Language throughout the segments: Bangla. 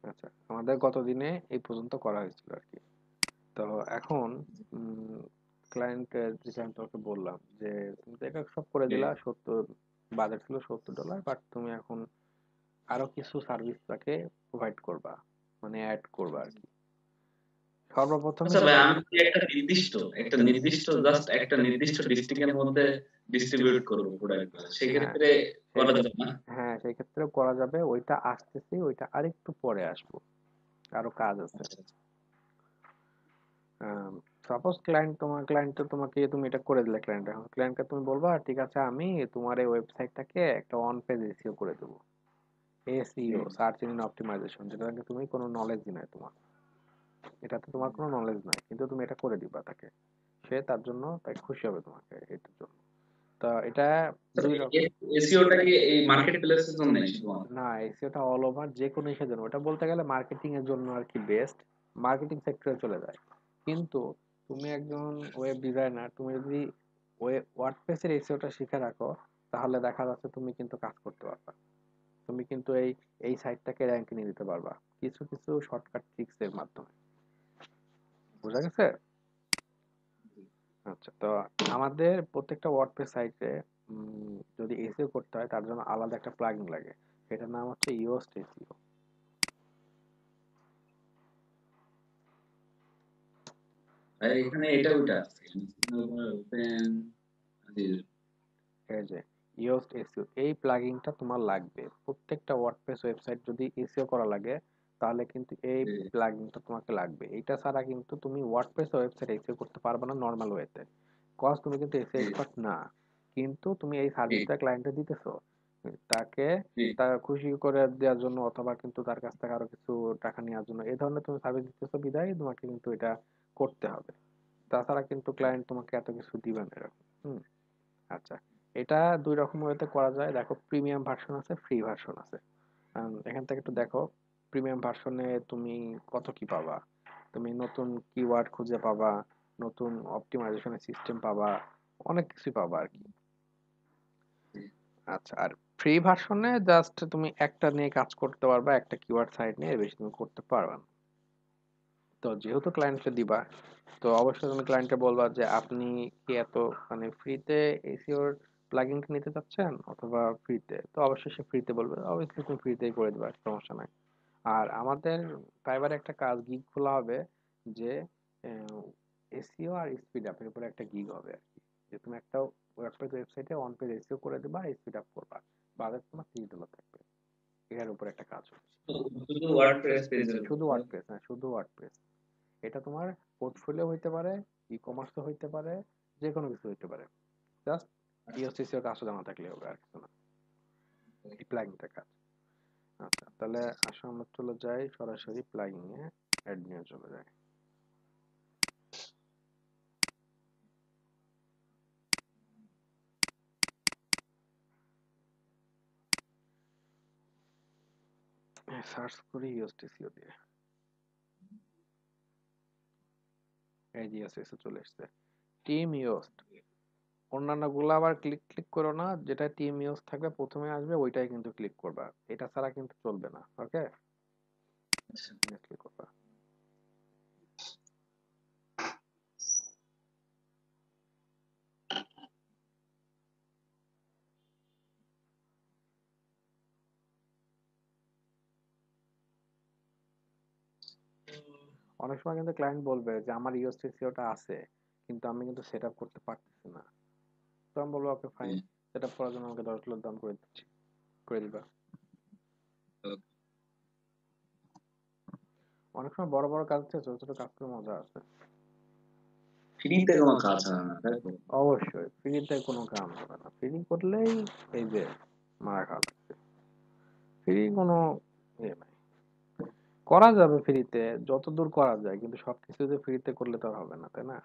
আচ্ছা, আমাদের গত দিনে এই পর্যন্ত করা হয়েছিল আর কি। তো এখন ক্লায়েন্টের যেটা আমি তোমাকে বললাম যে তুমি তো এটা সব করে দিলা, 70 বাজেট ছিল $70, বাট তুমি এখন আরো কিছু সার্ভিস তাকে প্রোভাইড করবা, মানে অ্যাড করবা আর কি। সর্বপ্রথমে আচ্ছা ভাই, যেটা আমি কি একটা নির্দিষ্ট জাস্ট একটা নির্দিষ্ট ডিস্ট্রিক্ট এর মধ্যে ডিস্ট্রিবিউট করব প্রোডাক্ট গুলো। হ্যাঁ, সেক্ষেত্রে সেই করা যাবে না? হ্যাঁ সেই ক্ষেত্রেও করা যাবে, ওইটা আসতেছি, ওইটা আরেকটু পরে আসবো, আরো কাজ আছে। আচ্ছা, আচ্ছা। সাপোজ ক্লায়েন্ট তো তোমাকে, তুমি এটা করে দিলে, ক্লায়েন্টকে তুমি বলবা ঠিক আছে আমি তোমার এই ওয়েবসাইটটাকে একটা অন পেজ এসইও করে দেবো। এসইও, হুম। সার্চ ইঞ্জিন অপটিমাইজেশন, যেটা নাকি তুমি কোনো নলেজই নাই তোমার, এটাতে তোমার কোনো নলেজ নাই, কিন্তু তুমি এটা করে দিবা তাকে, সে তার জন্য তাই খুশি হবে তোমাকে এটার জন্য। তো এটা আচ্ছা, দুই রকম। এসইওটা কি এই মার্কেট প্লেস এর জন্যই শুধুমাত্র? না, এসইওটা অল ওভার যে কোনো ইসের জন্য, ওটা বলতে গেলে মার্কেটিং এর জন্য আর কি, বেস্ট মার্কেটিং সেক্টরে চলে যায়। কিন্তু তুমি একজন ওয়েব ডিজাইনার, তুমি যদি ওয়ার্ডপ্রেসের এসইওটা শিখে রাখো, তাহলে দেখা যাচ্ছে তুমি কিন্তু কাজ করতে পারবা, তুমি কিন্তু এই এই সাইটটাকে র্যাঙ্কে নিয়ে দিতে পারবা কিছু কিছু শর্টকাট ট্রিক্স এর মাধ্যমে। বোঝা গেছে? আচ্ছা, তো আমাদের প্রত্যেকটা ওয়ার্ডপ্রেস সাইটে যদি এসইও করতে হয় তার জন্য আলাদা একটা প্লাগইন লাগে, সেটার নাম হচ্ছে ইওস্ট এসইও। আর এখানে এটা ওইটা আছে। ওপেন এই যে ইওস্ট এসইও, এই প্লাগইনটা তোমার লাগবে। প্রত্যেকটা ওয়ার্ডপ্রেস ওয়েবসাইট যদি এসইও করা লাগে, তাহলে কিন্তু এই প্লাগইনটা তোমাকে লাগবে। এটা ছাড়া কিন্তু তুমি ওয়ার্ডপ্রেস ওয়েবসাইট এসইও করতে পারবে না নর্মাল ওয়েতে, কজ তুমি কিন্তু এসইও এক্সপার্ট না। কিন্তু তুমি এই সার্ভিসটা ক্লায়েন্টে দিতেছো, তাকে তার খুশি করে দেওয়ার জন্য, অথবা কিন্তু তার কাছ থেকে আরো কিছু টাকা নেওয়ার জন্য, এই ধরনের তুমি সার্ভিস দিতেছো, বিধায় তোমাকে কিন্তু এটা করতে হবে। তাছাড়া কিন্তু ক্লায়েন্ট তোমাকে এত কিছু দিবে না এরকম। হুম। আচ্ছা, এটা দুই রকম ওয়েতে করা যায়। দেখো, প্রিমিয়াম ভার্সন আছে, ফ্রি ভার্সন আছে। এখান থেকে একটু দেখো, প্রিমিয়াম ভার্সনে তুমি কত কি পাবা। তুমি নতুন কিওয়ার্ড খুঁজে পাবা, নতুন অপটিমাইজেশনের সিস্টেম পাবা, অনেক কিছু পাবা আর কি। আচ্ছা, আর ফ্রি ভার্সনে জাস্ট তুমি একটা নিয়ে কাজ করতে পারবা, একটা কিওয়ার্ড সাইট নিয়ে, এর বেশি তুমি করতে পারবা না। তো যেহেতু ক্লায়েন্টকে দিবা, তো অবশ্যই তুমি ক্লায়েন্টকে বলবা যে আপনি কি এত, মানে ফ্রিতে এসিওর প্লাগইনটা নিতে চাচ্ছেন অথবা ফ্রিতে, তো অবশ্যই সে ফ্রিতে বলবে, অবশ্যই তুমি ফ্রিতেই করে দিবা, সমস্যা নাই। আর আমাদের ফাইবারে একটা কাজ গিগ খোলা হবে, যে এসইও আর স্পিড আপের উপরে একটা গিগ হবে আর কি, যে তুমি একটা ওয়েবসাইট ওয়েবসাইটে অন পেজ এসইও করে দিবা, স্পিড আপ করবা, বাজার তোমার $30 থাকবে, এর উপরে একটা কাজ হবে। শুধু ওয়ার্ডপ্রেস পেজের উপর, শুধু তাই তো? ওয়ার্ডপ্রেস, হ্যাঁ শুধু ওয়ার্ডপ্রেস। এটা তোমার পোর্টফোলিও হইতে পারে, ই কমার্সও হইতে পারে, যে কোনো কিছু হইতে পারে, জাস্ট ইওসিসি ওটা আসলে জানা থাকলে হবে, আর কিছু না, এই প্লাগইনটা কাজ। আচ্ছা, তাহলে আসলে আমরা চলে যাই সরাসরি প্লাগইন এ, অ্যাড নিয়ে চলে যাই। সার্চ করি ইওসটিসিও দিয়ে, এই যে ইওসটিসি চলে এসেছে, টিম ইওস্ট। অন্যান্য গুলো আবার ক্লিক ক্লিক করো না, যেটা টিম ইওস্ট থাকবে প্রথমে আসবে ওইটাই কিন্তু ক্লিক করবা, এটা ছাড়া কিন্তু চলবে না। ওকে, আচ্ছা। ক্লিক করবা। অনেক সময় কিন্তু ক্লায়েন্ট বলবে যে আমার ইওসটিসিওটা আছে, কিন্তু আমি কিন্তু সেট আপ করতে পারতেছি না। তো আমি বলবো ওকে ফাইন, হুম। সেট আপ করার জন্য আমাকে $10 দাম করে দিচ্ছি, করে দিবা। অনেক সময় বড় বড় কাজ আছে, ছোট ছোট কাজ করে মজা আছে। ফ্রিতে কোনো কাজ হয় না, তাই তো? অবশ্যই ফ্রিতে কোনো কাম হবে না, ফ্রি করলেই এই যে মারা খাওয়া লাগছে। ফ্রি কোনো ইয়ে নাই, করা যাবে ফ্রিতে যতদূর করা যায়, কিন্তু সবকিছু যে ফ্রিতে করলে তো আর হবে না, তাই না?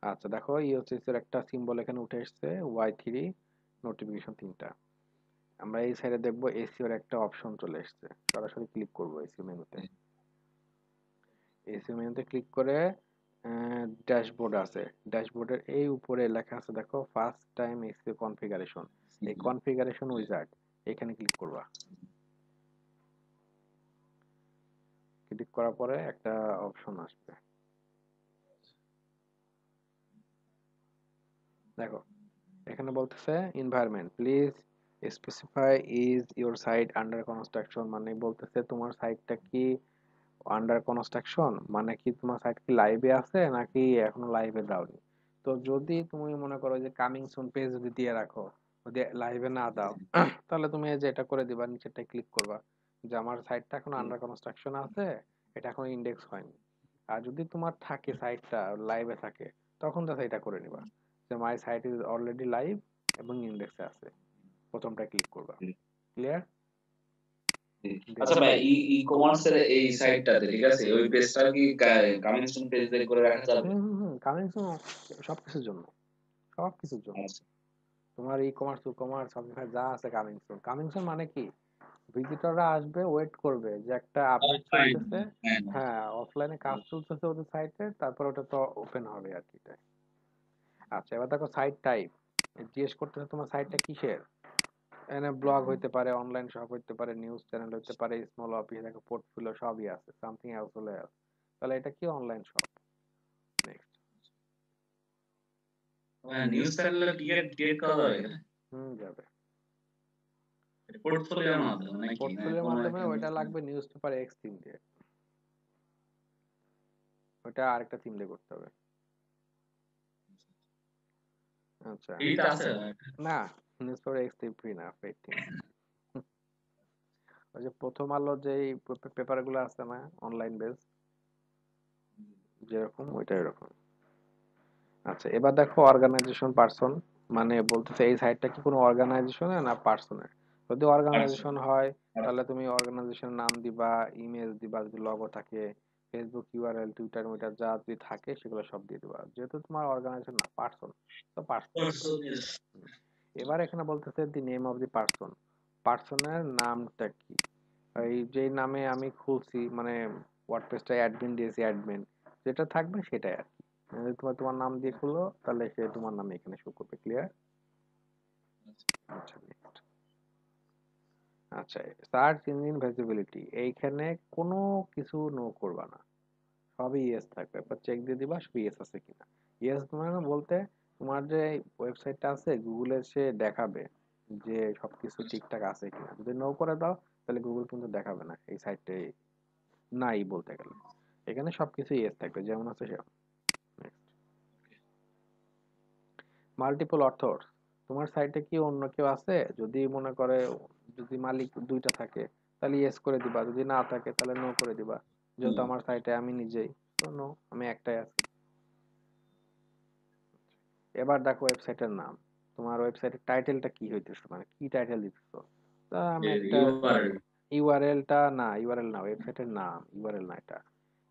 আচ্ছা দেখো, ইওসিস এর একটা সিম্বল এখানে উঠে এসেছে, Y3 নোটিফিকেশন 3টা। আমরা এই সাইডে দেখবো এসিও এর একটা অপশন চলে এসেছে, সরাসরি ক্লিক করবো এসিও মেনুতে। এসিও মেনুতে ক্লিক করে ড্যাশবোর্ড আছে, ড্যাশবোর্ডের এই উপরে লেখা আছে দেখো, ফার্স্ট টাইম এসিও কনফিগারেশন, এই কনফিগারেশন উইজার্ড, এখানে ক্লিক করবা। ক্লিক করার পরে একটা অপশন আসবে, দেখো এখানে বলতেছে environment please specify is your site under construction, মানে বলতেছে তোমার সাইটটা কি আন্ডার কনস্ট্রাকশন, মানে কি তোমার সাইট কি লাইভে আছে নাকি এখনো লাইভে দাওনি। তো যদি তুমি মনে করো যে কামিং সুন পেজ যদি দিয়ে রাখো, যদি লাইভে না দাও, তাহলে তুমি এই যে এটা করে দিবা, নিচেরটা ক্লিক করবা যে আমার সাইটটা এখন আন্ডার কনস্ট্রাকশন আছে, এটা এখন ইন্ডেক্স হয়নি। আর যদি তোমার থাকে সাইটটা লাইভে থাকে, তখন তো এটা করে নিবা যে মাই সাইট ইজ অলরেডি লাইভ এবং ইন্ডেক্সে আছে, প্রথমটা ক্লিক করবা। ক্লিয়ার? আচ্ছা ভাই, ই কমার্স এর এই সাইটটাতে ঠিক আছে, ওই পেজটা কি কামিং সুন পেজ দিয়ে করে রাখা যাবে? হুম হুম হুম কামিং সুন সবকিছুর জন্য, সবকিছুর জন্য। আচ্ছা। তোমার ই কমার্স টু কমার্স সবখানে যা আছে কামিং সুন। কামিং সুন মানে কি, ভিজিটররা আসবে, ওয়েট করবে যে একটা আপডেট অফলাইন। চলতেছে, হ্যাঁ। হ্যাঁ অফলাইনে কাজ চলতেছে ওদের সাইটে, তারপর ওটা তো ওপেন হবে আর কি তাই। আচ্ছা এবার দেখো সাইট টাইপ, জিজ্ঞেস করতেছে তোমার সাইটটা কিসের, এখানে ব্লগ হইতে পারে, অনলাইন শপ হইতে পারে, নিউজ চ্যানেল হইতে পারে, স্মল অফিস, দেখো পোর্টফোলিও সবই আছে, সামথিং এলস হলে আছে। তাহলে এটা কি অনলাইন শপ। নেক্সট। হ্যাঁ, নিউজ চ্যানেলে ক্রিয়েট করা যাবে এখানে? যাবে। পোর্টফোলিওর মাধ্যমে নাকি? না পোর্টফোলিওর কোনো মাধ্যমে একটা ওইটা লাগবে নিউজ পেপার এক্স থিম দিয়ে, ওইটা আরেকটা থিম দিয়ে করতে হবে। আচ্ছা ফ্রিতে আছে? না, news paper x theme free না, পেইড থিম। ওই যে প্রথম আলো যে পেপার গুলো আছে না অনলাইন বেস, যেরকম ওইটা এরকম। আচ্ছা এবার দেখো অর্গানাইজেশন পার্সন, মানে বলতেছে এই সাইটটা কি কোনো অর্গানাইজেশনের না পার্সনের। যদি আচ্ছা। অর্গানাইজেশন হয় তাহলে তুমি অর্গানাইজেশন নাম দিবা, ইমেজ দিবা, যদি লগো থাকে, ফেসবুক ইউআরএল, টুইটার মিটার যা যদি থাকে সেগুলো সব দিয়ে দিবা। যেহেতু তোমার অর্গানাইজেশন না পার্সন, তো পার্সন দিবা। এবার এখানে বলতেছে the name of the person, পার্সনের নামটা কি, এই যে নামে আমি খুলছি মানে ওয়ার্ডপ্রেসটা অ্যাডমিন দিয়েছি, অ্যাডমিন যেটা থাকবে সেটাই আর কি। যদি তোমার তোমার নাম দিয়ে খুলো তাহলে সে তোমার নামে এখানে শো করবে। ক্লিয়ার? আচ্ছা next। আচ্ছা সার্চ ইঞ্জিন ভিজিবিলিটি, এইখানে কোনো কিছু নো করবা না, সবই ইয়েস থাকবে, একবার চেক দিয়ে দিবা সব ইয়েস আছে কিনা। ইয়েস মানে বলতে তোমার যে ওয়েবসাইটটা আছে গুগলে সে দেখাবে যে সবকিছু ঠিকঠাক আছে কিনা। যদি নো করে দাও তাহলে গুগল কিন্তু দেখাবে না এই সাইটে নাই বলতে গেলে, এখানে সবকিছু ইয়েস থাকবে যেমন আছে সেরকম। মাল্টিপল অথর, তোমার সাইটে কি অন্য কেউ আছে, যদি মনে করে যদি মালিক দুইটা থাকে তাহলে ইয়েস করে দিবা, যদি না থাকে তাহলে নো করে দিবা। যেহেতু আমার সাইটে আমি নিজেই, তো নো, আমি একটাই আছি। এবার দেখো ওয়েবসাইটের নাম, তোমার ওয়েবসাইটের টাইটেলটা কি হইতেছে, মানে কি টাইটেল দিতেছো। তা আমি একটা ইউআরএল। ইউআরএলটা না, ইউআরএল না, ওয়েবসাইটের নাম, ইউআরএল না এটা,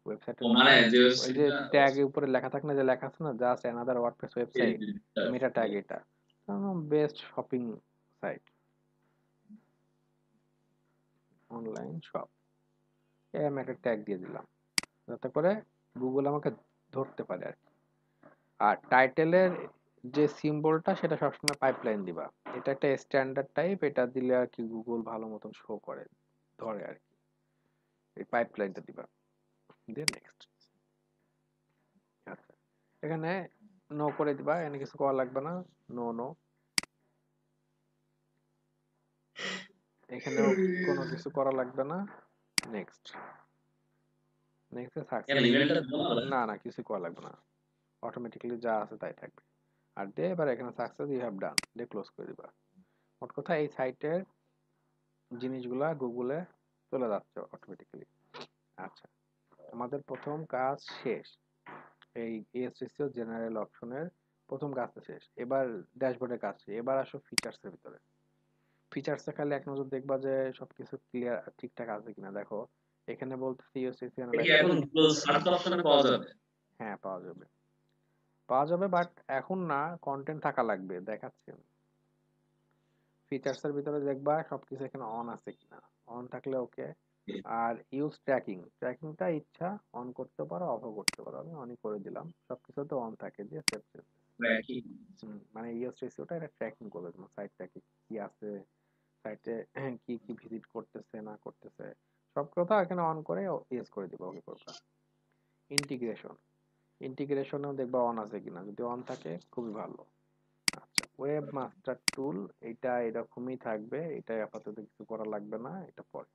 ও ওয়েবসাইটের মানে নাম। যে ওই যে সেটা ট্যাগের উপরে লেখা থাকে না, যে লেখা আছে না just another WordPress website, meta tag এটা, best shopping site, online shop, এই আমি একটা ট্যাগ দিয়ে দিলাম যাতে করে গুগল আমাকে ধরতে পারে আর কি। আর টাইটেলের যে সিম্বলটা সেটা সবসময় পাইপলাইন দিবা, এটা একটা স্ট্যান্ডার্ড টাইপ, এটা দিলে আর কি গুগল ভালো মতন শো করে, ধরে আর কি। এই পাইপলাইনটা দিবা, দিয়ে নেক্সট। আচ্ছা এখানে নো করে দিবা, এখানে কিছু করা লাগবে না, নো নো। এখানেও কোনো কিছু করা লাগবে না, নেক্সট। নেক্সট কেন সাকসেস, ইমেলটা দেবো না? না না কিছু করা লাগবে না, অটোমেটিক্যালি যা আছে তাই থাকবে। আর দিয়ে এবার এখানে সাকসেস ইউ হ্যাভ ডান দিয়ে ক্লোজ করে দিবা। মোট কথা এই সাইটের জিনিসগুলা গুগলে চলে যাচ্ছে অটোমেটিক্যালি। আচ্ছা আমাদের প্রথম কাজ শেষ, এই এসইসিও জেনারেল অপশনের প্রথম কাজটা শেষ। এবার ড্যাশবোর্ডের কাজ শেষ। এবার আসো ফিচার্সের ভিতরে। ফিচার্সে খালি এক নজর দেখবা যে সবকিছু ক্লিয়ার ঠিকঠাক আছে কিনা। দেখো এখানে বলতেছে ইউসিসি এটা কি অ্যানালাইসিস, এখন সার্চ অপশনে পাওয়া যাবে? হ্যাঁ পাওয়া যাবে, পাওয়া যাবে বাট এখন না, কন্টেন্ট থাকা লাগবে, দেখাচ্ছি। ফিচার্সের ভিতরে দেখবা সবকিছু এখানে অন আছে কিনা, অন থাকলে ওকে। আর ইউজ ট্র্যাকিং, ট্র্যাকিংটা ইচ্ছা অন করতে পারো অফও করতে পারো, আমি অনই করে দিলাম, সবকিছু তো অন থাকে যে সেভ সেভ। কি? মানে ইউএস রেসিওটা এটা ট্র্যাকিং করবে তোমার সাইটটা কি কি আছে, সাইটে কি কি ভিজিট করতেছে না করতেছে, সবগুলো কথা এখানে অন করে ইয়েস করে দিবা, ওকে করবা। ইন্টিগ্রেশন, ইন্টিগ্রেশনেও দেখবা অন আছে কিনা, যদি অন থাকে খুবই ভালো। আচ্ছা, ওয়েব মাস্টার টুল, এটা এরকমই থাকবে, এটা আপাতত কিছু করা লাগবে না, এটা পরে।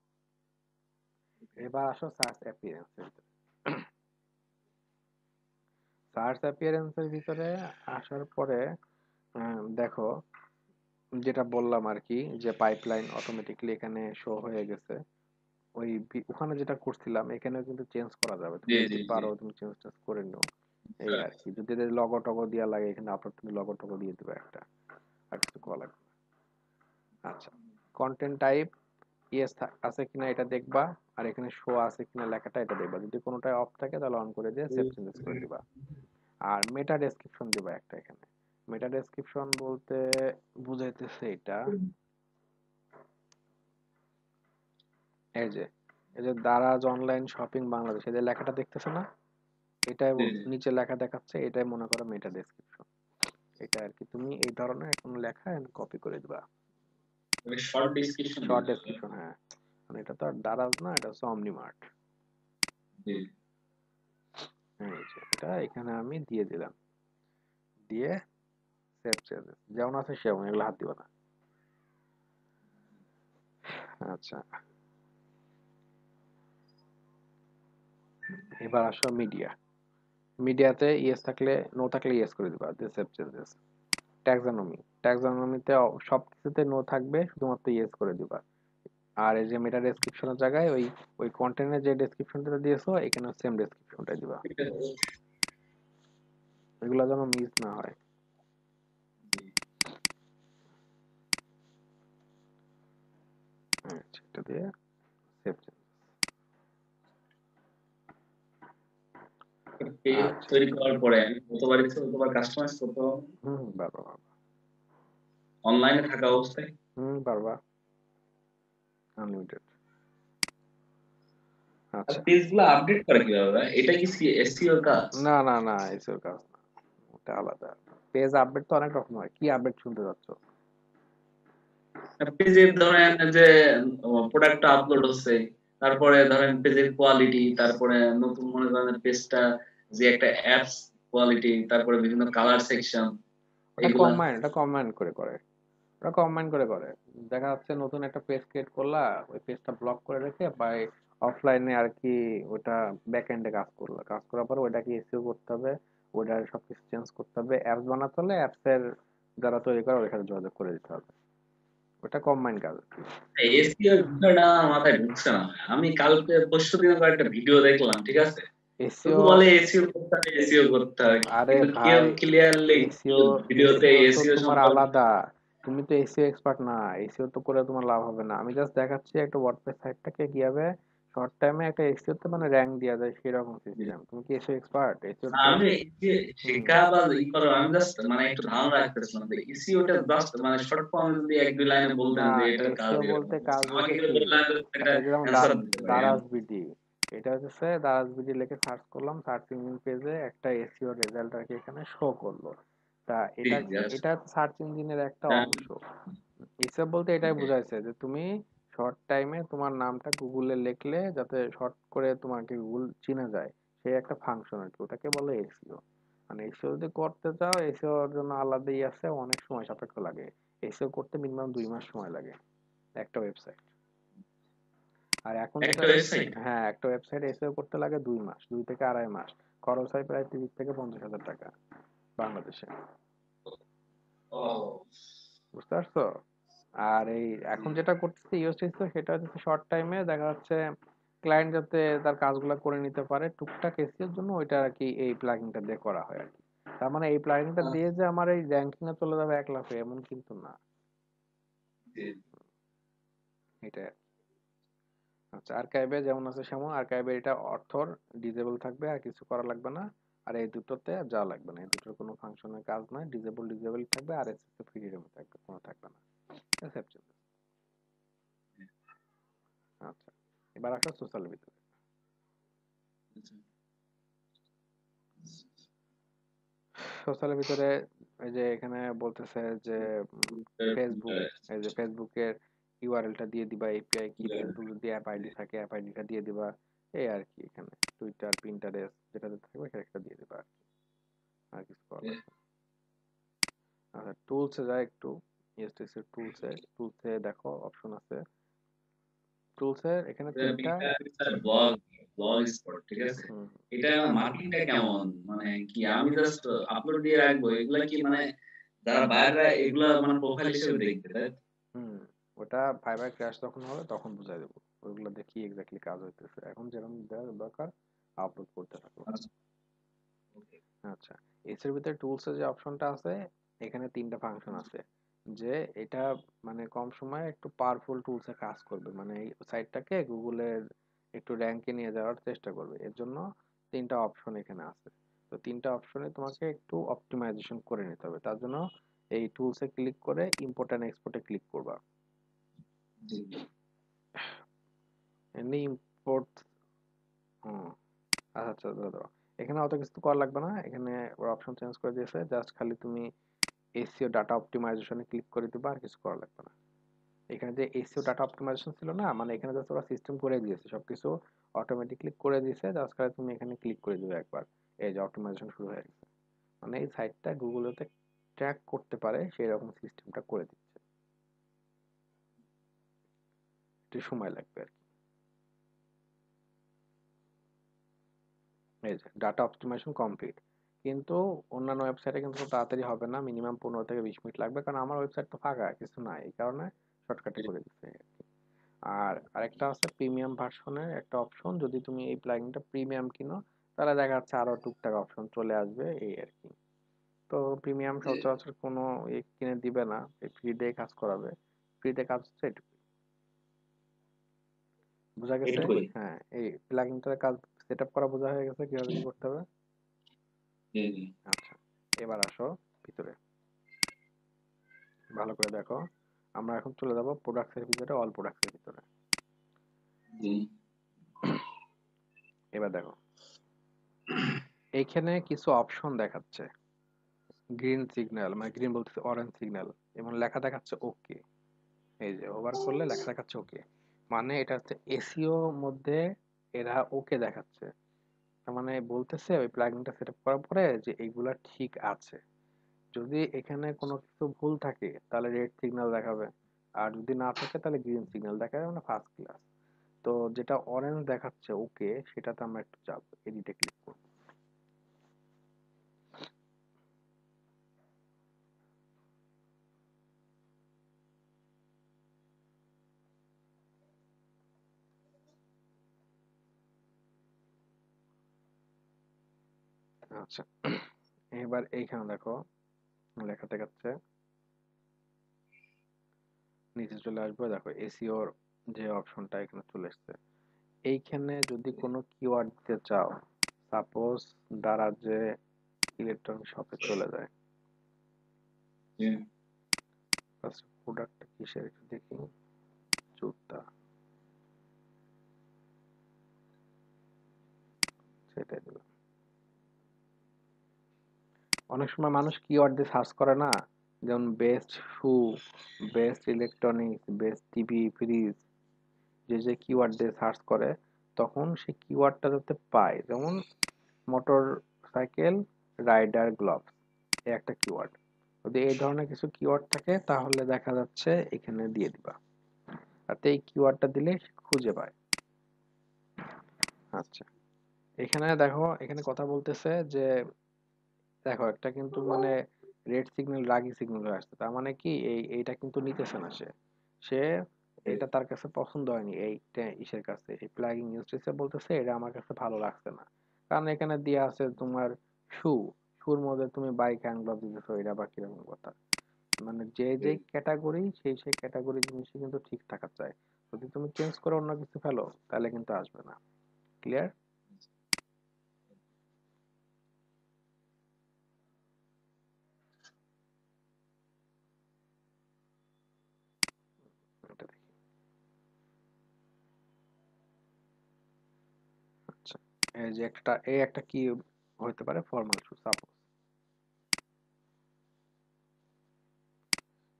এবার আসো সার্চ অ্যাপিয়ারেন্সের ভিতরে। সার্চ অ্যাপিয়ারেন্সের ভিতরে আসার পরে দেখো যেটা বললাম আর কি, যে পাইপলাইন অটোমেটিকলি এখানে শো হয়ে গেছে। ওখানে যেটা করছিলাম এখানেও কিন্তু চেঞ্জ করা যাবে, তুমি জি যদি জি জি পারো তুমি চেঞ্জ টেঞ্জ করে নিও। এই আর কি, যদি লগো টগো দেওয়া লাগে এখানে আপলোড, তুমি লগো টগো দিয়ে দিবে একটা, আর কিছু করা লাগবে না। আচ্ছা, কন্টেন্ট টাইপ ইয়েস আছে কিনা এটা দেখবা, আর এখানে শো আছে কিনা লেখাটা এটা দেখবা, যদি কোনোটাই অফ থাকে তাহলে অন করে দিয়ে সেভ চেঞ্জেস করে দিবা। আর মেটা ডেসক্রিপশন দিবা একটা এখানে। মেটা ডেসক্রিপশন বলতে বুঝাইতেছে এটা, এই যে দারাজ অনলাইন শপিং বাংলাদেশ, এই যে লেখাটা দেখতেছো না, এটাই জি জি। নিচে লেখা দেখাচ্ছে, এটাই মনে করো মেটা ডেসক্রিপশন। এটা আর কি, তুমি এই ধরনের কোনো লেখা কপি করে দিবা। শর্ট ডিসক্রিপশন শর্ট দিতে হবে। ডেসক্রিপশন, হ্যাঁ, মানে এটা তো আর দারাজ না, এটা হচ্ছে অমনিমার্ট। জি। এই যে এটা এখানে আমি দিয়ে দিলাম, দিয়ে সেভ চেঞ্জেস যেমন আছে সেমন, এগুলো হাত দিবা না। আচ্ছা, এবার আসো মিডিয়া। মিডিয়াতে ইয়েস থাকলে, নো থাকলে ইয়েস করে দিবা, দিয়ে সেভ চেঞ্জেস। ট্যাক্সোনমি, ট্যাক্সোনমিতে সবকিছুতে নো থাকবে, শুধুমাত্র ইয়েস করে দিবা। আর এই যে মেটা ডেসক্রিপশনের জায়গায় ওই ওই কন্টেন্টের যে ডেসক্রিপশনটা দিয়েছো এখানে সেম ডেসক্রিপশনটাই দিবা, এগুলো যেন মিস না হয়। আচ্ছা, এটা দিয়ে সেভ। পেজ আচ্ছা, তৈরি করার পরে আমি কতবার ইচ্ছে ততবার কাস্টমাইজ করতে পারবো পারবা পারবা। অনলাইনে থাকা অবস্থায়। পারবা, আনলিমিটেড। আর আচ্ছা, পেজগুলো আপডেট করে কিভাবে ভাই? এটা কি এসইও কাজ? না না না, এসিওর কাজ না, ওটা আলাদা। পেজ আপডেট তো অনেক রকম হয়, কি আপডেট শুনতে যাচ্ছ? পেজের ধরেন যে প্রোডাক্টটা আপলোড হচ্ছে, তারপরে ধরেন পেজের কোয়ালিটি, তারপরে নতুন মনে করেন পেজটা যে একটা অ্যাপস কোয়ালিটি, তারপরে বিভিন্ন কালার সেকশন ওটা এগুলা। কম্বাইন, ওটা কম্বাইন করে করে, ওটা কম্বাইন করে করে। দেখা যাচ্ছে নতুন একটা পেজ ক্রিয়েট করলা, ওই পেজটা ব্লক করে রেখে বাই অফলাইনে আর কি ওটা ব্যাক এন্ডে কাজ করলা, কাজ করার পর ওইটাকে এসইও করতে হবে, ওইটার সবকিছু চেঞ্জ করতে হবে, অ্যাপস বানাতে হলে অ্যাপস এর যারা তৈরি করে ওদের সাথে যোগাযোগ করে দিতে হবে, ওটা কম্বাইন কাজ আর কি। এসইও বিষয়টা আমার মাথায় ঢুকছে না। আমি কালকে পরশুদিন আবার একটা ভিডিও দেখলাম, ঠিক আছে? শুধু এসইও, বলে এসইও করতে হবে, এসইও করতে হবে। আরে কিন্তু কেউ ভাই, ক্লিয়ারলি এসিও, ভিডিওতে এসিও তো এসইও তোমার সম্পর্কে। আলাদা, তুমি তো এসিও এক্সপার্ট না, এসিও তো করে তোমার লাভ হবে না। আমি জাস্ট দেখাচ্ছি একটা ওয়ার্ডপ্রেস সাইটটাকে কিভাবে শর্ট টাইমে একটা এসিও তে মানে র্যাঙ্ক দেওয়া যায় সেরকম সিস্টেম। তুমি কি এসিও এক্সপার্ট? এসিওর তো আমি যে হুম, শেখা বা করার আমি জাস্ট মানে একটু ধারণা রাখতেছিলাম যে এসইওটা জাস্ট মানে শর্ট ফর্ম যদি এক দুই লাইনে বলতেন না, যে এটার কাজ এসিও এরকম। বলতে কাজ আমাকে হচ্ছে কেউ কি, বললে আমি একটা এই যে যেমন অ্যান্সার দিতে পারি আমি। দারাজ বিডি, এটা হচ্ছে দারাজ বিডি লিখে সার্চ করলাম, সার্চ ইঞ্জিন পেজে একটা এসইও রেজাল্ট আর কি এখানে শো করলো। তা জি এটা, জি আচ্ছা। এটা সার্চ ইঞ্জিনের একটা হ্যাঁ, অংশ। হিসাব বলতে এটাই জি। বুঝাইছে যে তুমি শর্ট টাইমে তোমার নামটা গুগলে লিখলে যাতে শর্ট করে তোমাকে গুগল চিনে যায়, সেই একটা ফাংশন আর কি, ওটাকে বলে এসইও। মানে এসইও যদি করতে চাও, এসইও এর জন্য আলাদাই আছে, অনেক সময় সাপেক্ষ লাগে। এসইও করতে মিনিমাম 2 মাস সময় লাগে একটা ওয়েবসাইট। আর এখন যেটা, একটা ওয়েবসাইট। হ্যাঁ, একটা ওয়েবসাইট এসইও করতে লাগে 2 মাস, 2 থেকে 2.5 মাস। খরচ হয় প্রায় 30 থেকে 50 হাজার টাকা বাংলাদেশে, ও বুঝতে পারছো? আর এই এখন যেটা করতেছে ইউএসটিসি, তো সেটা হচ্ছে শর্ট টাইমে দেখা যাচ্ছে ক্লায়েন্ট যাতে তার কাজগুলো করে নিতে পারে টুকটাক এসিওর জন্য, ওইটা আর কি এই প্লাগইনটা দিয়ে করা হয় আর কি। তার মানে এই প্লাগইনটা দিয়ে যে আমার এই র্যাঙ্কিং এ চলে যাবে 1 লাখে, এমন কিন্তু না, জি। এটা। আচ্ছা, আর্কাইভে যেমন আছে সেমন, আর্কাইভে এটা অর্থর ডিজেবল থাকবে, আর কিছু করা লাগবে না। আর এই দুটোতে যা লাগবে না, এই দুটোর কোনো ফাংশনের কাজ নয়, ডিজেবল ডিজেবল থাকবে, আর এসএস ফ্রিডম থাকবে, কোনো থাকবে না। এক্সেপশন। আচ্ছা, এবার আসো সোশ্যাল ভিতরে। সোশ্যালের ভিতরে এই যে এখানে বলতেছে যে ফেসবুক, এই যে ফেসবুকের ইউআরএলটা দিয়ে দিবা, এপিআই কি কিন্তু যদি অ্যাপ আইডি থাকে অ্যাপ আইডিটা দিয়ে দিবা, এই আর কি। এখানে টুইটার, পিন্টারেস্ট যেটাতে থাকবে সেটা দিয়ে দিবা আর কি, আর কিছু করার লাগবে না। আচ্ছা, টুলসে যায় একটু, ইএসটিসি টুলসে দেখো অপশন আছে। টুলসের এখানে তিনটা। ব্লগ ব্লগ স্পট, ঠিক আছে? হুম এটা মার্কেটিংটা কেমন? মানে কি আমি জাস্ট আপলোড দিয়ে রাখবো, এগুলা কি মানে যারা বাইরেরা এগুলা মানে প্রোফাইল হিসেবে দেখবে, তাই তো? হুম ওটা ফাইবার ক্র্যাশ যখন হবে তখন বুঝাই দেবো, ওইগুলো দেখি এক্স্যাক্টলি কাজ হইতেছে। এখন যেরকম দরকার আপলোড করতে থাকো। আচ্ছা, ওকে। আচ্ছা, এর ভিতরে টুলস এর যে অপশনটা আছে, এখানে তিনটা ফাংশন আছে। যে এটা মানে কম সময়ে একটু পাওয়ারফুল টুলস এ কাজ করবে, মানে এই সাইটটাকে গুগলের একটু র্যাঙ্কে নিয়ে যাওয়ার চেষ্টা করবে, এর জন্য তিনটা অপশন এখানে আছে। তো তিনটা অপশনে তোমাকে একটু অপটিমাইজেশন করে নিতে হবে, তার জন্য এই টুলস এ ক্লিক করে ইম্পোর্ট এন্ড এক্সপোর্ট এ ক্লিক করবা। জি, এমনি ইম্পোর্ট, হুম, আচ্ছা আচ্ছা দাদা, এখানে অত কিছু করা লাগবে না, এখানে ওর অপশন চেঞ্জ করে দিয়েছে, জাস্ট খালি তুমি এসইও ডাটা অপটিমাইজেশনে ক্লিক করে দিবা, আর কিছু করা লাগবে না। এখানে যে এসইও ডাটা অপটিমাইজেশন ছিল না, মানে এখানে জাস্ট ওরা সিস্টেম করে দিয়েছে, সবকিছু অটোমেটিকলি করে দিয়েছে, জাস্ট খালি তুমি এখানে ক্লিক করে দিবে একবার, এই যে অপটিমাইজেশন শুরু হয়ে গেছে। মানে এই সাইটটা গুগলতে ট্র্যাক করতে পারে সেই রকম সিস্টেমটা করে দিচ্ছে, একটু সময় লাগবে আর কি। এই যে ডাটা অপটিমাইজেশন কমপ্লিট, কিন্তু অন্যান্য ওয়েবসাইটে কিন্তু খুব তাড়াতাড়ি হবে না, মিনিমাম 15 থেকে 20 মিনিট লাগবে, কারণ আমার ওয়েবসাইট তো ফাঁকা, কিছু নাই, এই কারণে শর্টকাটে করে দিচ্ছে। আর আরেকটা আছে প্রিমিয়াম ভার্সনের একটা অপশন, যদি তুমি এই প্লাগইনটা প্রিমিয়াম কিনো তাহলে দেখা যাচ্ছে আরো টুকটাক অপশন চলে আসবে, এই আর কি। তো প্রিমিয়াম জি, সচরাচর কোনো কিনে দিবে না, এই ফ্রি দিয়ে কাজ করাবে, ফ্রিতে কাজ হচ্ছে এটুকু। বোঝা গেছে? এটুকুই। হ্যাঁ, এই প্লাগইনটার কাজ সেট আপ করা বোঝা হয়ে গেছে কিভাবে কি করতে হবে। জি, জি, আচ্ছা, এবার আসো ভিতরে, ভালো করে দেখো। আমরা এখন চলে যাব প্রোডাক্টস এর ভিতরে, অল প্রোডাক্টস এর ভিতরে। জি, এবার দেখো, এইখানে কিছু অপশন দেখাচ্ছে, গ্রিন সিগন্যাল, মানে গ্রিন বলতেছে অরেঞ্জ সিগন্যাল, এবং লেখা দেখাচ্ছে ওকে। এই যে ওভার করলে লেখা দেখাচ্ছে ওকে, মানে এটা হচ্ছে এসইও মধ্যে এরা ওকে দেখাচ্ছে। তার মানে বলতেছে ওই প্লাগইনটা সেট আপ করার পরে যে এইগুলা ঠিক আছে। যদি এখানে কোনো কিছু ভুল থাকে তাহলে রেড সিগন্যাল দেখাবে, আর যদি না থাকে তাহলে গ্রিন সিগন্যাল দেখাবে, মানে ফার্স্ট ক্লাস। তো যেটা অরেঞ্জ দেখাচ্ছে ওকে, সেটাতে আমরা একটু যাব, এডিটে ক্লিক করব। আচ্ছা, এবার এইখানে দেখো লেখা দেখাচ্ছে, নিচে চলে আসবে, দেখো এসইওর যে অপশনটা এখানে চলে এসছে। এইখানে যদি কোনো কিওয়ার্ড দিতে চাও, সাপোজ দারাজে ইলেকট্রনিক শপে চলে যায়, জি, ফার্স্ট প্রোডাক্ট কিসের একটু দেখি, জুতা, সেটাই দিলাম। অনেক সময় মানুষ কিওয়ার্ড দিয়ে সার্চ করে না, যেমন best shoe, best electronics, best TV fridge, যে যে কিওয়ার্ড দিয়ে সার্চ করে, তখন সেই কিওয়ার্ডটা যাতে পায়, যেমন মোটর সাইকেল রাইডার গ্লোভস, এই একটা কিওয়ার্ড, যদি এই ধরনের কিছু কিওয়ার্ড থাকে তাহলে দেখা যাচ্ছে এখানে দিয়ে দিবা, আর এই কিওয়ার্ডটা দিলে সে খুঁজে পায়। আচ্ছা, এখানে দেখো, এখানে কথা বলতেছে যে দেখো একটা কিন্তু মানে রেড সিগন্যাল রাগি সিগন্যাল হয়ে আসছে, তার মানে কি এইটা কিন্তু নিতেছে না সে, সে এটা তার কাছে পছন্দ হয়নি, এইটা ইসের কাছে, এই প্লাগইন ইউজেসে বলতেছে এটা আমার কাছে ভালো লাগছে না, কারণ এখানে দেয়া আছে তোমার শু, শুর মধ্যে তুমি বাইক হ্যান্ড গ্লাভ দিতেছো, এটা আবার কিরকম কথা। মানে যে জি, যে ক্যাটাগরি সেই সেই ক্যাটাগরি জিনিসই কিন্তু ঠিক থাকা চাই, যদি তুমি চেঞ্জ করে অন্য কিছু ফেলো তাহলে কিন্তু আসবে না। ক্লিয়ার? এটা দেখি। আচ্ছা, এই যে একটা কি হইতে পারে, ফর্মাল শু সাপোজ।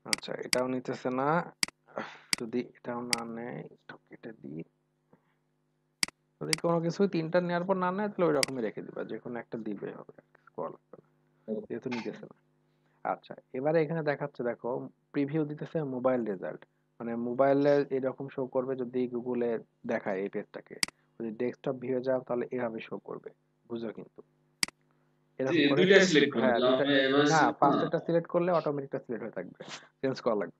আচ্ছা, এটাও নিতেছে না, যদি এটাও না নেয়, এটা কেটে দিই। যদি কোনো কিছু তিনটা নেওয়ার পর না নেয় তাহলে ওই রকমই রেখে দিবা, যে কোনো একটা দিবে হবে, আর কিছু করা লাগবে না, যেহেতু নিতেছে না। আচ্ছা, এবারে এখানে দেখাচ্ছে, দেখো প্রিভিউ দিতেছে মোবাইল রেজাল্ট, মানে মোবাইলে এরকম শো করবে যদি গুগলে দেখায় এই পেজটাকে। যদি ডেস্কটপ ভিউয়ে যাও তাহলে এভাবে শো করবে, বুঝো কিন্তু জি, এরকম করে। দুইটাই সিলেক্ট করে হ্যাঁ দিলাম দুইটা, আমি, এভাবে না সিলেক্ট না। ফার্স্ট এটা সিলেক্ট করলে অটোমেটিকটা সিলেক্ট হয়ে থাকবে, চেঞ্জ করা লাগবে।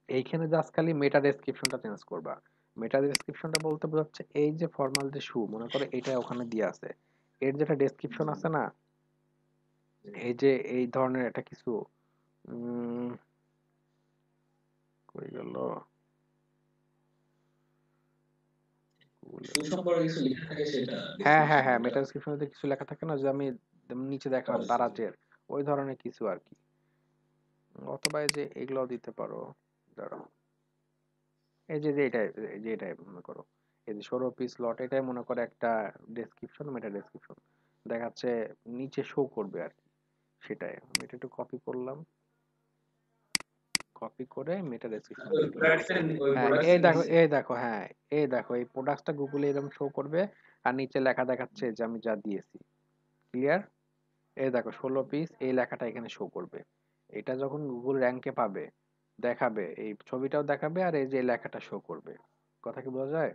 এইখানে জাস্ট খালি মেটা ডেসক্রিপশনটা চেঞ্জ করবা। মেটা ডেসক্রিপশনটা বলতে বোঝাচ্ছে এই যে ফর্মাল যে শু, মনে করো এটা ওখানে দিয়ে আছে, এর যেটা ডেসক্রিপশন আছে না, এই যে এই ধরনের একটা কিছু, উম কই গেল, সুসম্পর্কে কিছু লেখা থাকে সেটা হ্যাঁ হ্যাঁ ডেসক্রিপশন হ্যাঁ, এটা। মেটা ডেসক্রিপশনে কিছু লেখা থাকে না, যে আমি নিচে দেখালাম দারাজের, ওই ধরনের কিছু আর কি। অথবা এই যে এগুলোও দিতে পারো, দাঁড়াও, এই যে এটাই, এই যে এটাই মনে করো, এই যে 16 পিস লট, এটাই মনে করো একটা ডেসক্রিপশন, মেটা ডেসক্রিপশন দেখাচ্ছে, নিচে শো করবে আর কি। সেটাই আমি এটা একটু কপি করলাম, কপি করে মেটা ডেসক্রিপশন ওই দিয়ে দিলাম। প্রোডাক্টসের ওই হ্যাঁ এই প্রোডাক্টসের দেখো, নিচে। এই দেখো, হ্যাঁ এই দেখো, এই প্রোডাক্টটা গুগলে এরকম শো করবে, আর নিচে লেখা দেখাচ্ছে যে আমি যা দিয়েছি। ক্লিয়ার? এই দেখো 16 পিস, এই লেখাটা এখানে শো করবে। এটা যখন গুগল র্যাঙ্কে পাবে, দেখাবে, এই ছবিটাও দেখাবে আর এই যে লেখাটা শো করবে। কথা কি বোঝা যায়?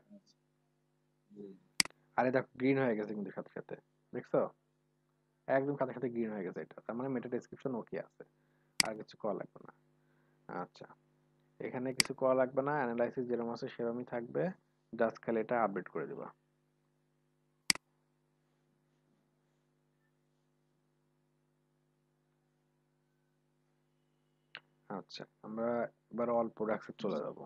আরে দেখো গ্রিন হয়ে গেছে কিন্তু সাথে সাথে, দেখছো? একদম সাথে সাথে গ্রিন হয়ে গেছে, এটা তার মানে মেটা ডেসক্রিপশন ওকে আছে, আর কিছু করা লাগবে না। আচ্ছা, এখানে কিছু করা লাগবে না, অ্যানালাইসিস যেরকম আছে সেরকমই থাকবে, জাস্ট খালি এটা আপডেট করে দিবা। আচ্ছা, আমরা এবার অল প্রোডাক্টসে চলে যাব।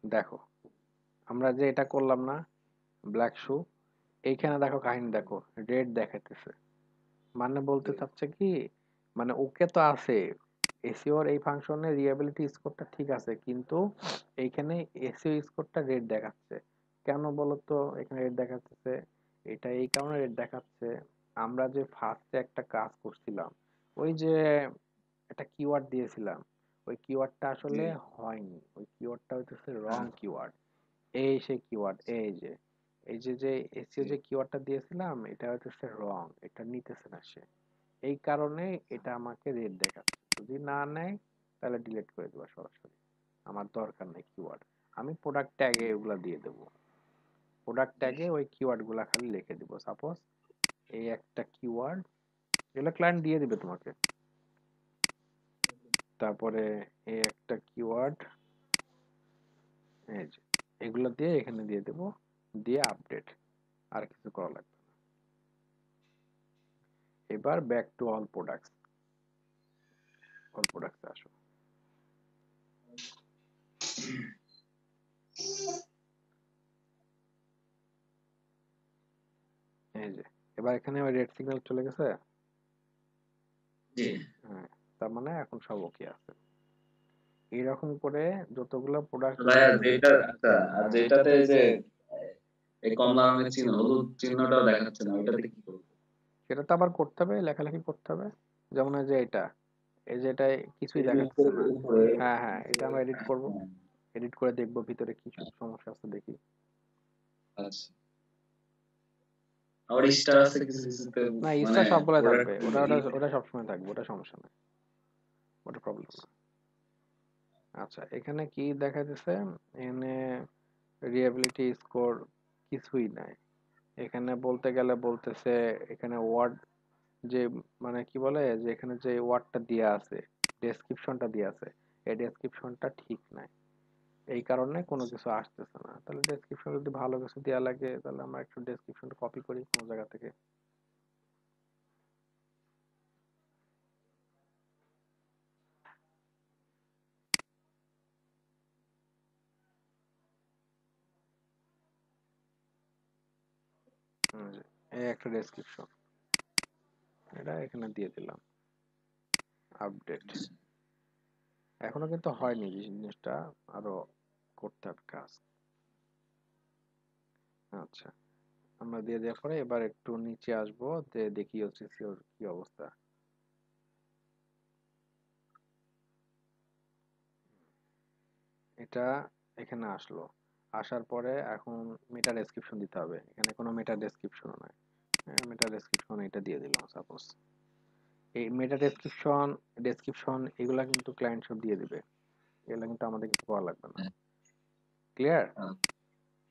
দেখো আমরা যে এটা করলাম না, ব্ল্যাক শু, এইখানে দেখো কাহিনী দেখো, রেড দেখাইতেছে, মানে বলতে চাচ্ছে কি, মানে ওকে তো আছে, এসইওর এই ফাংশনে রিএবিলিটি স্কোরটা ঠিক আছে, কিন্তু এইখানে এসইও স্কোরটা রেড দেখাচ্ছে। কেন বলতো এখানে রেড দেখাচ্ছে? এটা এই কারণে রেড দেখাচ্ছে, আমরা যে ফার্স্টে একটা কাজ করছিলাম, ওই যে একটা কিওয়ার্ড দিয়েছিলাম, ওই কিওয়ার্ডটা জি আসলে হয়নি, ওই কিওয়ার্ডটা হইতেছে রং কিওয়ার্ড। এই সেই কিওয়ার্ড, এই যে এই যে যে এসইও জি যে কিওয়ার্ডটা দিয়েছিলাম, এটা হইতেছে রং, এটা নিতেছে না সে, এই কারণে এটা আমাকে রেড দেখাচ্ছে। যদি না নেয় তাহলে ডিলিট করে দেবো সরাসরি, আমার দরকার নেই কিওয়ার্ড। আমি প্রোডাক্ট ট্যাগে এগুলা দিয়ে দেবো, প্রোডাক্ট জি ট্যাগে ওই কিওয়ার্ড গুলা খালি লিখে দিব, সাপোজ এই একটা কিওয়ার্ড, এগুলো ক্লায়েন্ট দিয়ে দিবে তোমাকে। তারপরে এই একটা কিওয়ার্ড, এই যে এগুলো দিয়ে এখানে দিয়ে দেব, দিয়ে আপডেট, আর কিছু করা লাগবে না। এবার back to all products, all প্রোডাক্টসে আসো। এই যে এবার এখানে রেড সিগন্যাল চলে গেছে। জি হ্যাঁ, তার মানে এখন সব ওকে আছে। এইরকম করে যতগুলো প্রোডাক্ট ভাইয়া, তুমি, যেটা আচ্ছা, আর হ্যাঁ যেটাতে এই যে এই কমলা রঙের চিহ্ন, হলুদ চিহ্নটাও দেখাচ্ছে না, ওইটাতে কি করবো? সেটা তো আবার করতে হবে, লেখালেখি করতে হবে। যেমন এই যে এটা, এই যে এটা কিছুই এই যে দেখাচ্ছে উপরে না। উপরে হ্যাঁ হ্যাঁ, এটা আমরা এডিট করব, হ্যাঁ, এডিট করে দেখবো ভিতরে কি সমস্যা আছে দেখি। আচ্ছা, আবার স্টার আছে কিছু কিছুতে, না মানে স্টার সবগুলাই থাকবে, প্রোডাক্ট ওটা ওটা ওটা সবসময় থাকবে, ওটা সমস্যা নেই, ওটা প্রবলেম না। আচ্ছা, এখানে কি দেখাইতেছে, এখানে রিএবিলিটি স্কোর কিছুই নাই। এখানে বলতে গেলে বলতেছে, এখানে ওয়ার্ড যে, মানে কি বলে, যে এখানে যে ওয়ার্ডটা দেয়া আছে, ডেসক্রিপশনটা দেয়া আছে, এই ডেসক্রিপশনটা ঠিক নাই, এই কারণে কোনো কিছু আসতেছে না। তাহলে ডেসক্রিপশন যদি ভালো কিছু দেয়া লাগে, তাহলে আমরা একটু ডেসক্রিপশনটা কপি করি কোনো জায়গা থেকে। যে এই একটা ডেসক্রিপশন, এটা এখানে দিয়ে দিলাম, আপডেট। এখনো কিন্তু হয়নি জিনিসটা, আরো করতে হবে কাজ। আচ্ছা, আমরা দিয়ে দেওয়ার পরে এবার একটু নিচে আসবো, যে দেখি হচ্ছে ওর কি অবস্থা। এটা এখানে আসলো, আসার পরে এখন মেটা ডেসক্রিপশন দিতে হবে। এখানে কোনো মেটা ডেসক্রিপশনও নাই। মেটা ডেসক্রিপশন এটা দিয়ে দিলাম সাপোজ। এই মেটা ডেসক্রিপশন ডেসক্রিপশন এগুলা কিন্তু ক্লায়েন্ট সব দিয়ে দিবে, এগুলা কিন্তু আমাদের কিছু করা লাগবে না। ক্লিয়ার?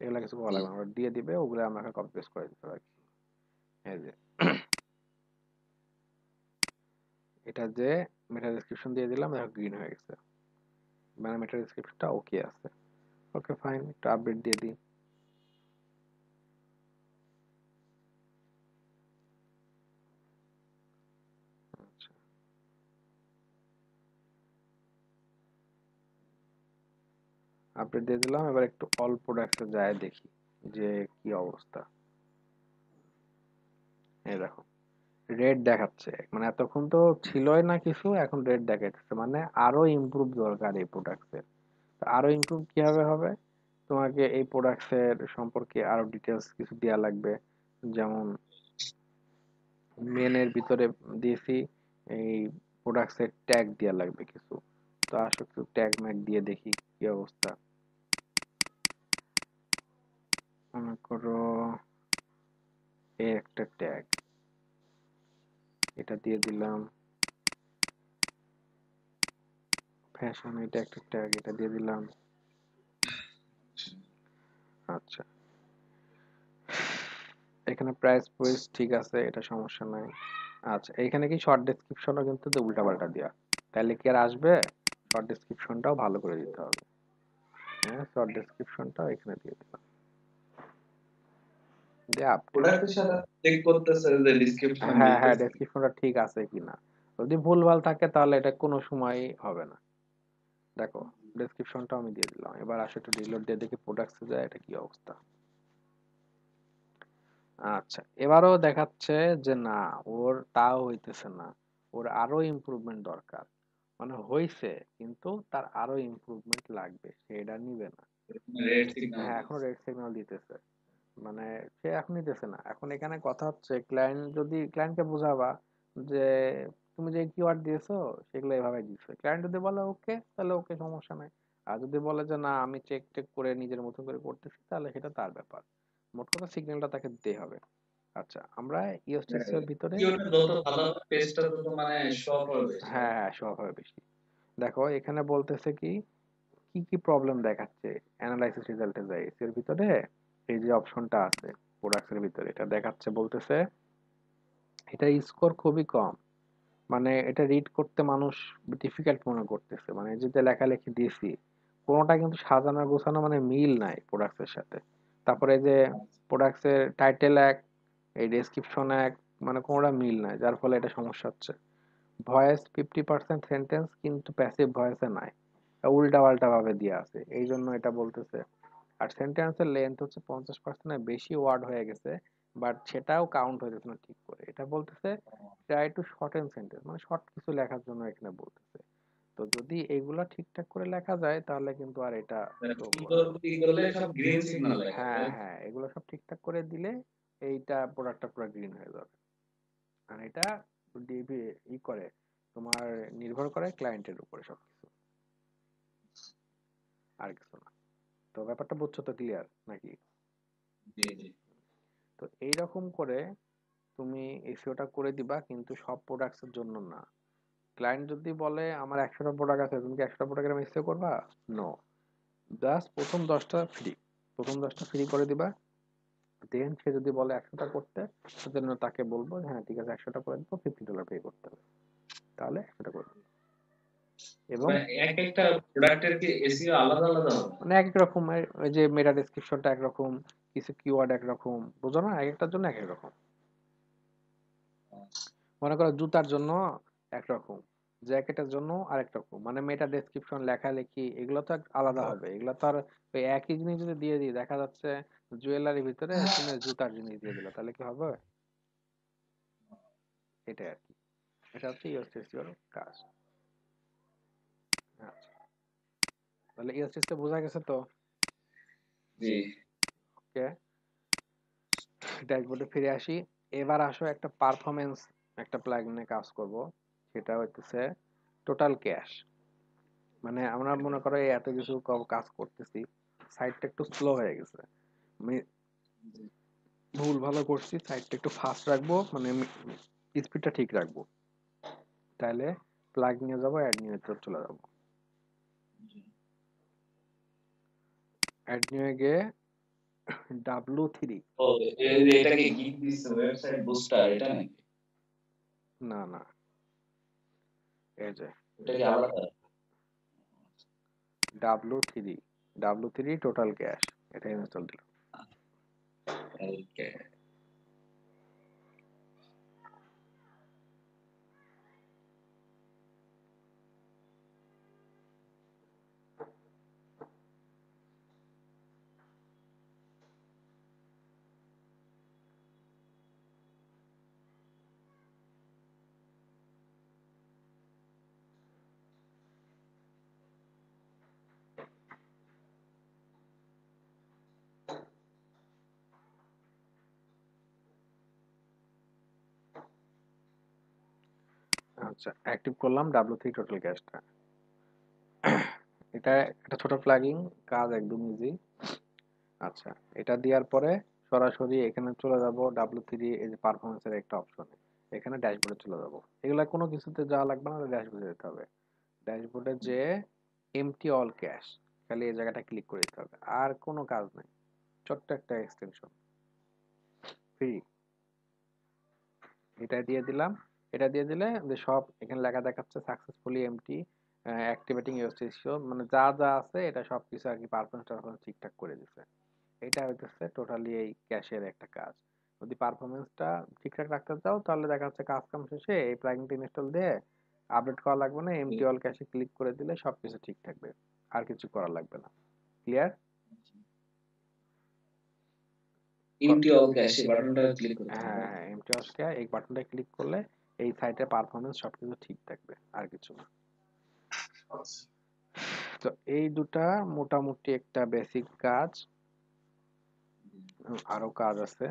এগুলা কিছু করা জি। লাগবে না, ওরা দিয়ে দিবে, ওগুলো আমরা কপি পেস্ট করে দিতে পারি। এই যে এটা যে মেটা ডেসক্রিপশন দিয়ে দিলাম, দেখো গ্রিন হয়ে গেছে, মানে মেটা ডেসক্রিপশনটা ওকে আছে। ওকে ফাইন, একটু আপডেট দিয়ে দিই। আচ্ছা, আপডেট দিয়ে দিলাম। এবার একটু অল প্রোডাক্টসে যায় দেখি যে কি অবস্থা। এই দেখো রেড দেখাচ্ছে, মানে এতক্ষণ তো ছিলই না কিছু, এখন রেড দেখাচ্ছে, মানে আরো ইমপ্রুভ দরকার এই প্রোডাক্টসের। আরো ইমপ্রুভ কিভাবে হবে? তোমাকে এই প্রোডাক্টসের সম্পর্কে আরো ডিটেলস কিছু দেওয়া লাগবে। যেমন মেনের ভিতরে দিয়েছি, এই প্রোডাক্টসের ট্যাগ দেওয়া লাগবে কিছু। তো আসো একটু ট্যাগ ম্যাগ দিয়ে দেখি কি অবস্থা। মনে করো এই একটা ট্যাগ, এটা দিয়ে দিলাম। ফ্যাশন, এটা একটা ট্যাগ, এটা দিয়ে দিলাম। আচ্ছা, এখানে প্রাইস প্রাইস ঠিক আছে, এটা সমস্যা নাই। আচ্ছা, এখানে কি শর্ট ডেসক্রিপশনও কিন্তু উল্টা পাল্টা দেওয়া, তাহলে কি আর আসবে? শর্ট ডেসক্রিপশনটাও ভালো করে দিতে হবে। হ্যাঁ, শর্ট ডেসক্রিপশনটাও এখানে দিয়ে দিলাম, দিয়ে আপডেট। প্রোডাক্টের সাথে চেক করতেছে যে ডেসক্রিপশন হ্যাঁ হ্যাঁ, মিলতেছে। ডেসক্রিপশনটা ঠিক আছে কিনা। যদি ভুলভাল থাকে তাহলে এটা কোনো সময় হবে না। দেখো ডেসক্রিপশনটাও আমি দিয়ে দিলাম। এবার আসলে একটু রিলোড দিয়ে দেখি প্রোডাক্টসে যায় এটা কি অবস্থা। আচ্ছা, এবারও দেখাচ্ছে যে না, ওর তাও হইতেছে না, ওর আরো ইমপ্রুভমেন্ট দরকার। মানে হইছে, কিন্তু তার আরো ইমপ্রুভমেন্ট লাগবে, সে এটা নিবে না। রেড সিগন্যাল হ্যাঁ, এখনো দিচ্ছে। রেড সিগন্যাল দিতেছে, মানে সে এখন নিতেছে না। এখন এখানে কথা হচ্ছে ক্লায়েন্ট, যদি ক্লায়েন্টকে বোঝাবা যে তুমি যে কিওয়ার্ড দিয়েছো সেগুলো এভাবে দিছো, ক্লায়েন্ট যদি বলে ওকে, তাহলে ওকে, সমস্যা নাই। আর যদি বলে যে না আমি চেক টেক করে নিজের মতো করে করতেছি, তাহলে সেটা তার ব্যাপার। মোট কথা সিগন্যালটা তাকে দিতে হবে। আচ্ছা, আমরা ইওসিএস এর ভিতরে, কিওটা যত ভালো হবে পেজটা তত মানে শো হবে বেশি। হ্যাঁ হ্যাঁ, স্বভাবে বেশি। দেখো এখানে বলতেছে কি কি কি প্রবলেম দেখাচ্ছে। অ্যানালাইসিস রেজাল্টে যায় এর ভিতরে, এই যে অপশনটা আছে প্রোডাক্টস এর ভিতরে, এটা দেখাচ্ছে বলতেছে এটা স্কোর খুবই কম। মানে এটা রিড করতে মানুষ ডিফিকাল্ট মনে করতেছে, মানে এই যে লেখালেখি দিয়েছি কোনোটা কিন্তু সাজানো গোছানো মানে মিল নাই প্রোডাক্টস এর সাথে। তারপরে এই যে প্রোডাক্টস এর টাইটেল এক, এই ডেসক্রিপশন এক, মানে কোনোটা মিল নাই, যার ফলে এটা সমস্যা হচ্ছে। ভয়েস 50% সেন্টেন্স কিন্তু প্যাসিভ ভয়েসে নাই, উল্টা পাল্টা ভাবে দেওয়া আছে, এই জন্য এটা বলতেছে। আর সেন্টেন্সের লেন্থ হচ্ছে 50%-এর বেশি ওয়ার্ড হয়ে গেছে, বাট সেটাও কাউন্ট হইতেছে না ঠিক করে। এটা বলতেছে ট্রাই টু শর্টেন সেন্টেন্স, মানে শর্ট কিছু লেখার জন্য এখানে বলতেছে। তো যদি এগুলা ঠিকঠাক করে লেখা যায় তাহলে কিন্তু আর এটা শো করবে সুন্দর না। ই করলে সব গ্রিন সিগন্যাল দেখাবে। হ্যাঁ হ্যাঁ, এগুলো সব ঠিকঠাক করে দিলে এইটা প্রোডাক্টটা পুরো গ্রিন হয়ে যাবে। আর এটা ডিবি ই করে, তোমার নির্ভর করে ক্লায়েন্টের উপরে সবকিছু, আর কিছু না। তো ব্যাপারটা বুঝছো তো, ক্লিয়ার নাকি? জি, জি। তো এইরকম করে তুমি এসইওটা করে দিবা, কিন্তু সব প্রোডাক্টস এর জন্য না। ক্লায়েন্ট যদি বলে আমার 100টা প্রোডাক্ট আছে, তুমি কি 100টা প্রোডাক্টের আমি এসইও করবা? নো, জাস্ট প্রথম 10টা ফ্রি, প্রথম 10টা ফ্রি করে দিবা। দেন সে যদি বলে 100টা করতে, সেজন্য তাকে বলবো হ্যাঁ ঠিক আছে 100টা করে দিবো, $50 পে করতে হবে, তাহলে 100টা করে দিবো। এবং মানে এক একটা প্রোডাক্টের কি এসইও আলাদা আলাদা হবে? মানে এক এক রকম, ওই যে মেটা ডেসক্রিপশনটা একরকম, কিছু কিওয়ার্ড একরকম, বুঝো না, এক একটার জন্য এক এক রকম। মনে করো জুতার জন্য একরকম, জ্যাকেটের জন্য আরেক রকম, মানে মেটা ডেসক্রিপশন লেখালেখি এগুলো তো আলাদা হবে। এগুলো তো আর ওই একই জিনিস যদি দিয়ে দিই, দেখা যাচ্ছে জুয়েলারির ভিতরে তুমি জুতার জিনিস দিয়ে দিলে, তাহলে কি হবে? এটাই আর কি, এটা হচ্ছে ইউএসএসসিওর কাজ। আচ্ছা, তাহলে ইউএসএসসি বোঝা গেছে তো? জি। ওকে, ড্যাশবোর্ডে ফিরে আসি। এবার আসো একটা পারফরমেন্স একটা প্লাগইনে কাজ করব, সেটা হইতেছে টোটাল ক্যাশ। মানে আমরা মনে করো এই এত কিছু কাজ করতেছি, সাইটটা একটু স্লো হয়ে গেছে, আমি ভুল ভালো করছি, সাইটটা একটু ফাস্ট রাখবো, মানে স্পিডটা ঠিক রাখবো। তাহলে প্লাগ নিয়ে যাবো, অ্যাড নিয়ে চলে যাবো। অ্যাড নিয়ে গিয়ে W3, ও, এটাকে গিগ দিচ্ছে ওয়েবসাইট বুস্টার, এটা নাকি? না না, এই যে এটা কি আলাদা? W3, W3 টোটাল ক্যাশ, এটা ইনস্টল দিলাম। ওকে। আচ্ছা, অ্যাক্টিভ করলাম W3 টোটাল ক্যাশটা। এটা একটা ছোট প্লাগইন, কাজ একদম ইজি। আচ্ছা, এটা দেওয়ার পরে সরাসরি এখানে চলে যাব W3, এই যে পারফরমেন্সের একটা অপশনে, এখানে ড্যাশবোর্ডে চলে যাব। এগুলা কোনো কিছুতে যাওয়া লাগবে না, ড্যাশবোর্ডে যেতে হবে। ড্যাশবোর্ডে যে এমটি অল ক্যাশ, খালি এই জায়গাটা ক্লিক করে দিতে হবে, আর কোনো কাজ নাই। ছোট্ট একটা এক্সটেনশন, ফ্রি। এটা দিয়ে দিলাম। এটা দিয়ে দিলে যে সব এখানে লেখা দেখাচ্ছে successfully empty activating your system, মানে যা যা আছে এটা সবকিছু আর কি পারফরমেন্স ঠিকঠাক করে দিচ্ছে। এটা হইতেছে টোটালি এই ক্যাশের একটা কাজ। যদি পারফরমেন্সটা ঠিকঠাক রাখতে চাও তাহলে দেখা যাচ্ছে কাজ কাম শেষে এই প্লাগইনটা ইনস্টল দিয়ে আপডেট করা লাগবে না, এমটি অল ক্যাশে ক্লিক করে দিলে সবকিছু ঠিক থাকবে, আর কিছু করা লাগবে না। ক্লিয়ার? এমটি অল ক্যাশ এই বাটনটা ক্লিক করতে হ্যাঁ হবে। হ্যাঁ, এমটি অল ক্যাশ এই বাটনটা ক্লিক করলে এই সাইটের পারফরমেন্স সবকিছু ঠিক থাকবে, আর কিছু না। আচ্ছা। তো এই দুটা মোটামুটি একটা বেসিক কাজ। আরো কাজ আছে।